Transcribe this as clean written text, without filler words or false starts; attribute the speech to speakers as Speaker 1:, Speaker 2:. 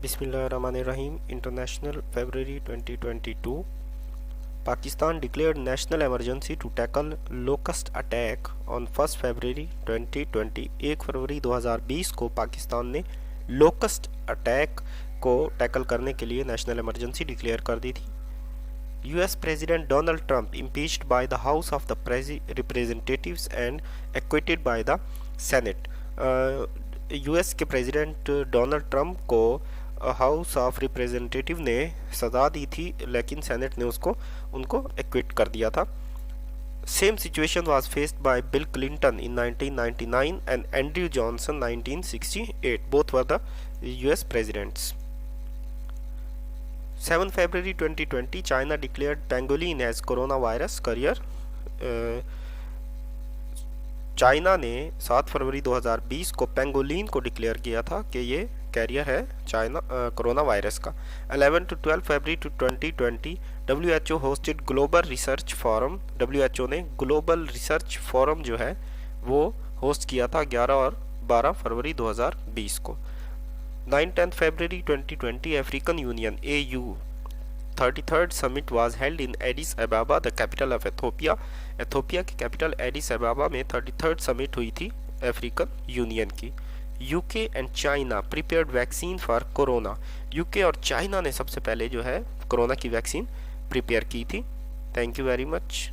Speaker 1: Bismillahirrahmanirrahim. International February 2022. Pakistan declared national emergency to tackle locust attack on 1 February 2020. 1 फरवरी 2020 को पाकिस्तान ने locust attack को tackle करने के लिए नेशनल इमरजेंसी डिक्लेयर कर दी थी। US President Donald Trump impeached by the House of the Representatives and acquitted by the Senate. US के president Donald Trump को हाउस ऑफ रिप्रेजेंटेटिव ने सजा दी थी, लेकिन सेनेट ने उनको एक्विट कर दिया था। Same situation was faced by bill Clinton in 1999 and Andrew Johnson 1968. Both were the US presidents. 7 February 2020, China declared pangolin as coronavirus carrier. China ने 7 फरवरी 2020 को पेंगोलिन को डिक्लेयर किया था कि ये कैरियर है चाइना कोरोना वायरस का। 11 to 12 February 2020, WHO hosted global research forum. WHO ने ग्लोबल रिसर्च फोरम जो है वो होस्ट किया था 11 और 12 फरवरी 2020 को। 9-10 फरवरी 2020, African union AU 33rd summit was held in Addis Ababa, the capital of Ethiopia. Ethiopia की कैपिटल एडिस अबाबा में 33rd समिट हुई थी अफ्रीकन यूनियन की। UK and China prepared vaccine for corona. UK और चाइना ने सबसे पहले जो है कोरोना की वैक्सीन प्रिपेयर की थी। Thank you very much.